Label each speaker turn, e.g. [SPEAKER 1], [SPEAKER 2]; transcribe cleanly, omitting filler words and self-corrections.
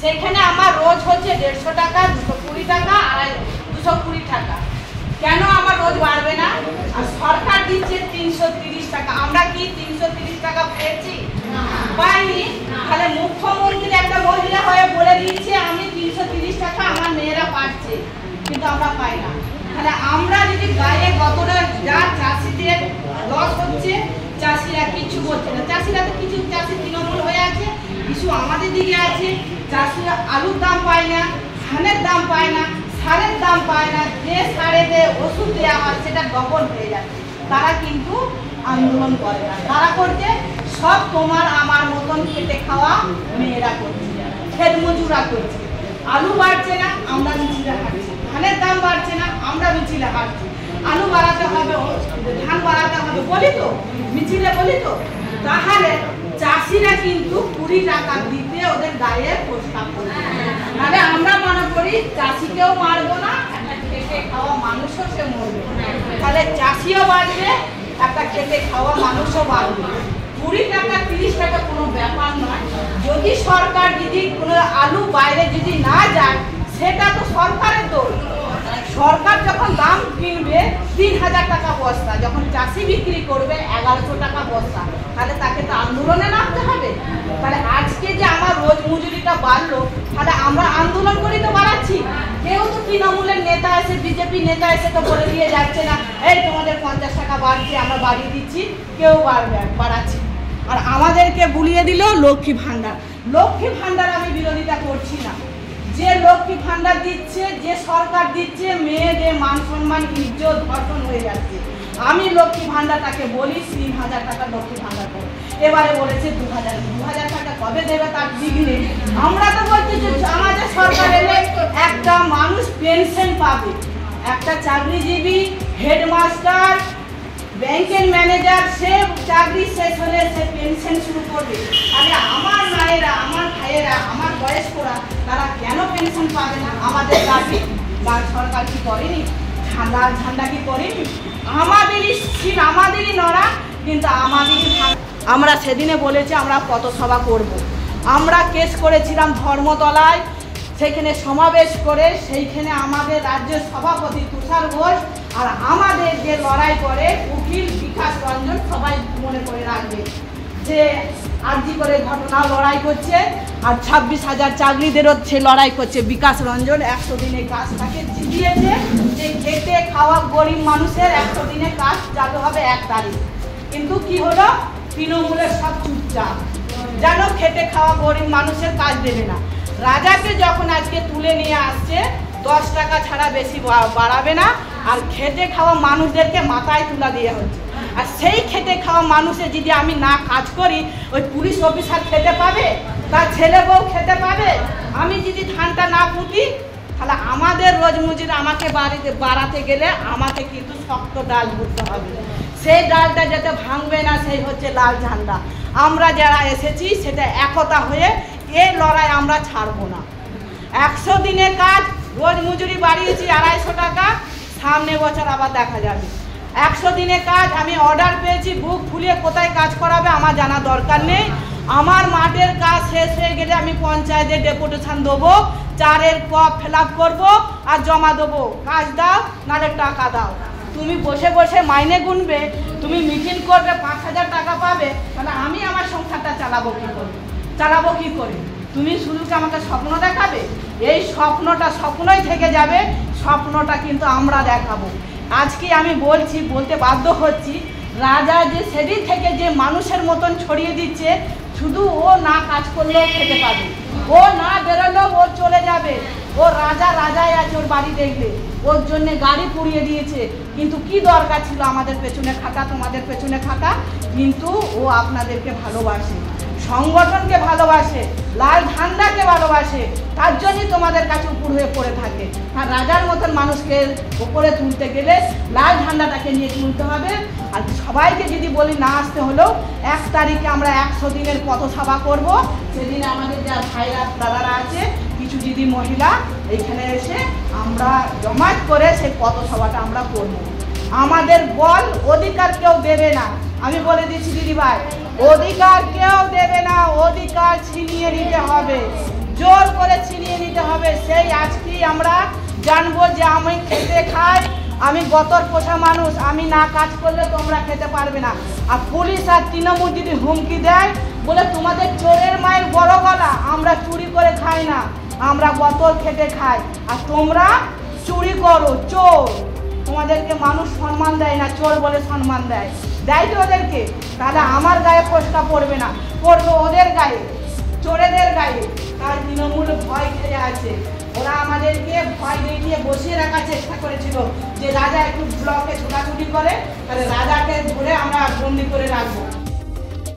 [SPEAKER 1] সেখানে আমার রোজ হচ্ছে 150 টাকা, 220 টাকা, 220 টাকা। কেন আমার রোজ বাড়বে না? আর সরকার দিচ্ছে 330 টাকা। আমরা কি 330 টাকা পেয়েছি? পাইনি। তাহলে মুখ্যমন্ত্রী একটা মহিলা হয়ে বলে দিচ্ছে আমি 330 টাকা আমার মেয়েরা পাচ্ছে, কিন্তু আমরা পাই না। তাহলে আমরা যদি গায়ে কতটা যা চাষিদের লস হচ্ছে, চাষিরা কিছু বলছে না। চাষিরা তো কিছু চাষি তৃণমূল হয়ে আছে, কিছু আমাদের দিকে আছে। চাষিরা আলুর দাম পায় না, ধানের দাম পায় না, সারের দাম পায় না। যে সারে ওষুধ দেওয়া হয় সেটা ডবল হয়ে যাচ্ছে। তারা কিন্তু আন্দোলন করে না। তারা করছে সব তোমার আমার মতন খেটে খাওয়া মেয়েরা করছে, খেত মজুরা করছে। আলু বাড়ছে না, আমরা মিছিলে হাঁটছি। ধানের দাম বাড়ছে না, আমরা মিছিলে হাঁটছি। আলু বাড়াতে হবে, ধান বাড়াতে হবে বলি তো, মিছিলে বলি তো। তাহলে চাষিরা কিন্তু 20 টাকা দিতে ওদের গায়ে প্রস্তাব করে। তাহলে আমরা মনে করি চাষিকেও মারবো না, একটা খেটে খাওয়া মানুষও সে মরবে। তাহলে চাষিও বাড়বে, একটা খেটে খাওয়া মানুষও বাড়বে। 20 টাকা 30 টাকা কোনো ব্যাপার নয়। যদি সরকার যদি কোনো আলু বাইরে যদি না যায়, সেটা তো সরকারের দোষ। সরকার যখন দাম কিনবে 3000 টাকা বস্তা, যখন চাষি বিক্রি করবে 1100 টাকা বস্তা, তাহলে তাকে তো আন্দোলনে নামতে হবে। তাহলে আজকে যে আমার রোজ মজুরিটা বাড়লো, তাহলে আমরা আন্দোলন করি তো বাড়াচ্ছি। কেউ তো তৃণমূলের নেতা এসে, বিজেপি নেতা এসে তো বলে দিয়ে যাচ্ছে না এই তোমাদের 50 টাকা বাড়ছে, আমরা বাড়িয়ে দিচ্ছি। কেউ বাড়াচ্ছি। আর আমাদেরকে বুলিয়ে দিল লক্ষ্মী ভান্ডার। লক্ষ্মী ভান্ডার আমি বিরোধিতা করছি না। যে লক্ষ্মী ভান্ডার দিচ্ছে, যে সরকার দিচ্ছে, মেয়েদের মান সম্মান ইজ্জত ধর্ষণ হয়ে যাচ্ছে। আমি লক্ষ্মী ভান্ডারটাকে বলি 3000 টাকা লক্ষ্মী ভান্ডার করে। এবারে বলেছে 2000 টাকা কবে দেবে তার ঠিক নেই। আমরা তো বলছি যে আমাদের সরকার এলে একটা মানুষ পেনশন পাবে, একটা চাকরিজীবী, হেডমাস্টার, ব্যাংকের ম্যানেজার, সে চাকরি শেষ হলে সে পেনশন শুরু করবে। তাহলে আমার মায়েরা, আমার ভাইয়েরা, আমার বয়স্করা, তারা কেন পেনশন পাবে না? আমাদের দাবি সরকার কি করেনি? ঝান্ডা কি করেনি? আমাদেরই নড়া, কিন্তু আমরা সেদিনে বলেছি আমরা পথসভা করব। আমরা কেস করেছিলাম ধর্মতলায়, সেখানে সমাবেশ করে, সেইখানে আমাদের রাজ্যের সভাপতি তুষার ঘোষ আর আমাদের যে লড়াই করে উকিল বিকাশ রঞ্জন, সবাই মনে করে রাখবে যে আরজি করে ঘটনা লড়াই করছে। আর 26,000 চাকরিদেরও সে লড়াই করছে। বিকাশ রঞ্জন 100 দিনের কাজটাকে জিতিয়েছে, যে খেটে খাওয়া গরিব মানুষের 100 দিনের কাজ চালু হবে 1 তারিখ। কিন্তু কি হলো, তৃণমূলের সব চুপচাপ, যেন খেটে খাওয়া গরিব মানুষের কাজ দেবে না। রাজাকে যখন আজকে তুলে নিয়ে আসছে, 10 টাকা ছাড়া বেশি বাড়াবে না। আর খেটে খাওয়া মানুষদেরকে মাথায় তুলা দেওয়া হচ্ছে। আর সেই খেটে খাওয়া মানুষের যদি আমি না কাজ করি, ওই পুলিশ অফিসার খেতে পাবে, তার ছেলে বউ খেতে পাবে। আমি যদি ধানটা না পুঁতি, তাহলে আমাদের রোজ মজুরি আমাকে বাড়াতে গেলে আমাকে কিন্তু শক্ত ডাল বুঝতে হবে। সেই ডালটা যাতে ভাঙবে না, সেই হচ্ছে লাল ঝান্ডা। আমরা যারা এসেছি সেটা একতা হয়ে এই লড়াই আমরা ছাড়বো না। 100 দিনের কাজ, রোজ মজুরি বাড়িয়েছি 250 টাকা, সামনে বছর আবার দেখা যাবে। 100 দিনের কাজ আমি অর্ডার পেয়েছি, বুক ফুলিয়ে কোথায় কাজ করাবে আমার জানা দরকার নেই। আমার মাঠের কাজ শেষ হয়ে গেলে আমি পঞ্চায়েতে ডেপুটেশন দেবো, 4-এর কপ ফিল আপ করবো আর জমা দেবো। কাজ দাও, নাহলে টাকা দাও। তুমি বসে বসে মাইনে গুনবে, তুমি মিটিং করবে, 5000 টাকা পাবে, তাহলে আমি আমার সংসারটা চালাবো কি করে? তুমি শুধু কি আমাকে স্বপ্ন দেখাবে? এই স্বপ্নটা স্বপ্নই থেকে যাবে। স্বপ্নটা কিন্তু আমরা দেখাবো। আজকে আমি বলতে বাধ্য হচ্ছি, রাজা যে সেদিন থেকে যে মানুষের মতন ছড়িয়ে দিচ্ছে, শুধু ও না কাজ করলেও খেতে পাবে, ও না বেরোলেও ও চলে যাবে। ও রাজাই আছে, ওর বাড়ি দেখবে, ওর জন্য গাড়ি পুড়িয়ে দিয়েছে। কিন্তু কি দরকার ছিল আমাদের পেছনে খাটা, তোমাদের পেছনে খাটা? কিন্তু ও আপনাদেরকে ভালোবাসে, সংগঠনকে ভালোবাসে, লাল ঝান্ডাকে ভালোবাসে। তার জন্যই তোমাদের কাছে উপর হয়ে পড়ে থাকে। আর রাজার মতন মানুষকে উপরে তুলতে গেলে লাল ঝান্ডাটাকে নিয়ে তুলতে হবে। আর সবাইকে যদি বলি না আসতে হলেও 1 তারিখে আমরা 100 দিনের পথসভা করব। সেদিন আমাদের যা ভাইরা দাদারা আছে, কিছু দিদি মহিলা এইখানে এসে আমরা জমায়েত করে সেই পথসভাটা আমরা করব। আমাদের বল অধিকার কেউ দেবে না। আমি বলে দিচ্ছি দিদিভাই, অধিকার কেউ দেবে না, অধিকার ছিনিয়ে নিতে হবে। জোর করে ছিনিয়ে নিতে হবে। সেই আজকেই আমরা জানবো যে আমি খেতে খাই, আমি গতর পোষা মানুষ, আমি না কাজ করলে তোমরা খেতে পারবে না। আর পুলিশ আর তৃণমূল যদি হুমকি দেয় বলে তোমাদের চোরের মায়ের বড় গলা, আমরা চুরি করে খাই না, আমরা গতর খেতে খাই, আর তোমরা চুরি করো, চোর। তোমাদেরকে মানুষ সম্মান দেয় না, চোর বলে সম্মান দেয়, দেয় তো ওদেরকে। তাহলে আমার গায়ে পোস্টটা পড়বে না, পড়বে ওদের গায়ে, চোরেদের গায়ে। তার তৃণমূল ভয় খেয়ে আছে, ওরা আমাদেরকে ভয় দেখিয়ে বসিয়ে রাখার চেষ্টা করেছিল যে রাজা একটু ব্লকে ছোটাছুটি করে, তাহলে রাজাকে ধরে আমরা বন্দি করে রাখবো।